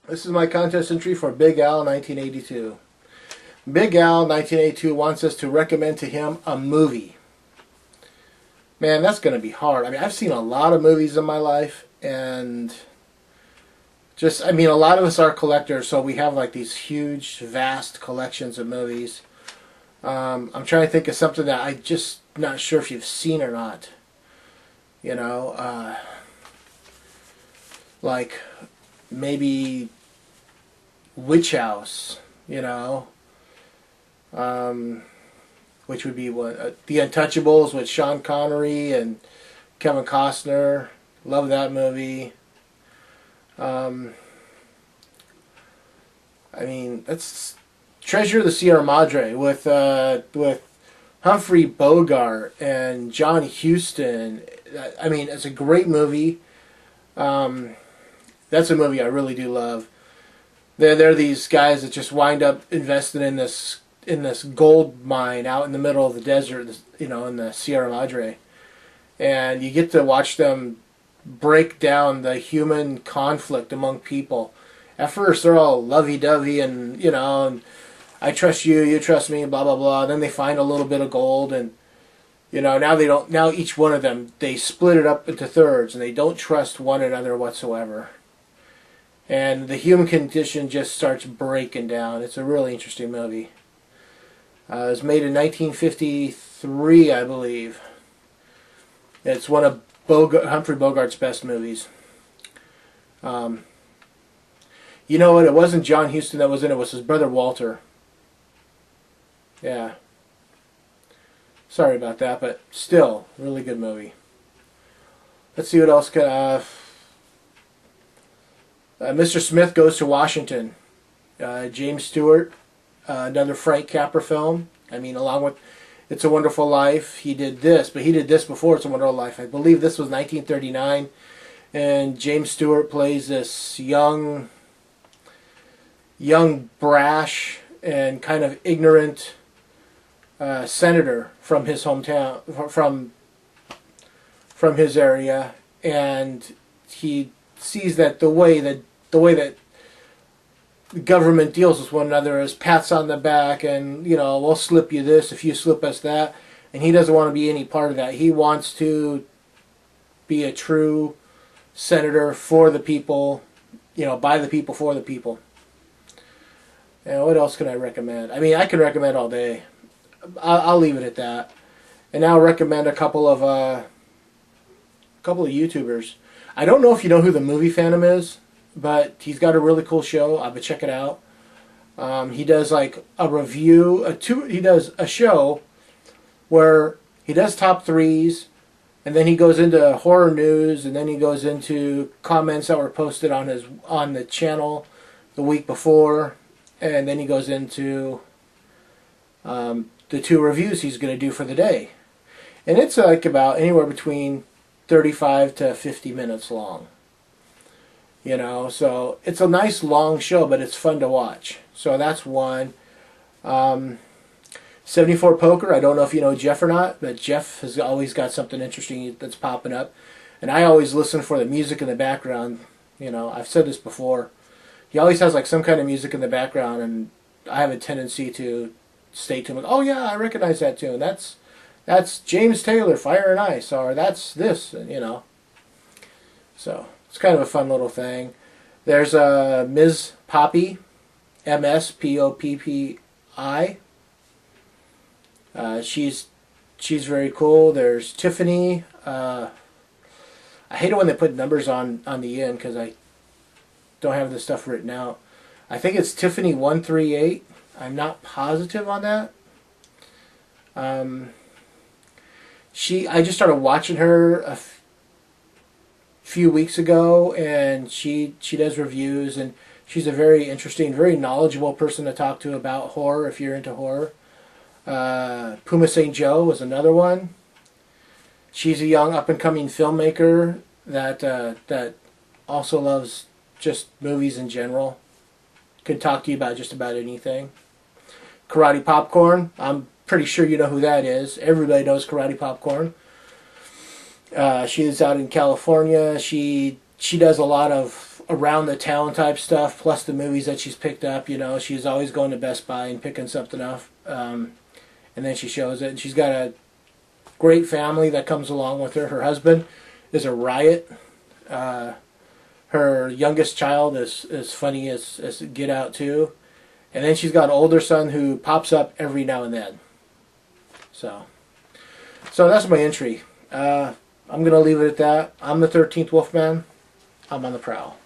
This is my contest entry for BigAl1982. BigAl1982 wants us to recommend to him a movie. Man, that's going to be hard. I mean, I've seen a lot of movies in my life, and a lot of us are collectors, so we have like these huge, vast collections of movies. I'm trying to think of something that I'm just not sure if you've seen or not. You know, like maybe Witch House, which would be The Untouchables with Sean Connery and Kevin Costner. Love that movie. That's Treasure of the Sierra Madre with Humphrey Bogart and John Huston. It's a great movie. That's a movie I really do love. They're these guys that just wind up investing in this gold mine out in the middle of the desert, in the Sierra Madre, and you get to watch them break down the human conflict among people. At first, they're all lovey-dovey and I trust you, you trust me, blah blah blah. Then they find a little bit of gold, and now they don't. Now each one of them, they split it up into thirds, and they don't trust one another whatsoever. And the human condition just starts breaking down. It's a really interesting movie. It was made in 1953, I believe. It's one of Humphrey Bogart's best movies. You know what? It wasn't John Huston that was in it. It was his brother Walter. Yeah. Sorry about that, but still, really good movie. Let's see what else can... Mr. Smith Goes to Washington. James Stewart, another Frank Capra film. Along with It's a Wonderful Life, he did this, but he did this before It's a Wonderful Life. I believe this was 1939, and James Stewart plays this young, brash, and kind of ignorant senator from his hometown, from his area, and he sees that the way that the government deals with one another is pats on the back and, we'll slip you this if you slip us that. And he doesn't want to be any part of that. He wants to be a true senator for the people, by the people, for the people. And what else can I recommend? I can recommend all day. I'll leave it at that. And now I'll recommend a couple of YouTubers. I don't know if you know who the Movie Phantom is, but he's got a really cool show. I would check it out. He does like a review, he does a show where he does top threes, and then he goes into horror news, and then he goes into comments that were posted on the channel the week before, and then he goes into the two reviews he's going to do for the day. And it's like about anywhere between 35 to 50 minutes long. So it's a nice long show, but it's fun to watch. So that's one. 74 Poker, I don't know if you know Jeff or not, but Jeff has always got something interesting that's popping up. And I always listen for the music in the background. I've said this before. He always has like some kind of music in the background, and I have a tendency to state to him, oh yeah, I recognize that tune. That's James Taylor, Fire and Ice, or that's this, So it's kind of a fun little thing. There's Ms. Poppy, MSPOPPI. She's very cool. There's Tiffany. I hate it when they put numbers on the end because I don't have this stuff written out. I think it's Tiffany 138. I'm not positive on that. I just started watching her a few weeks ago, and she does reviews, and she's a very interesting, very knowledgeable person to talk to about horror if you're into horror. Puma St. Joe was another one. She's a young up-and-coming filmmaker that also loves just movies in general. Could talk to you about just about anything. Karate Popcorn, I'm pretty sure you know who that is. Everybody knows Karate Popcorn. She is out in California. She does a lot of around the town type stuff, plus the movies that she's picked up. You know, she's always going to Best Buy and picking something up, and then she shows it. And she's got a great family that comes along with her. Her husband is a riot. Her youngest child is funny as get out too. And then she's got an older son who pops up every now and then. So that's my entry. I'm going to leave it at that. I'm the 13th Wolfman. I'm on the prowl.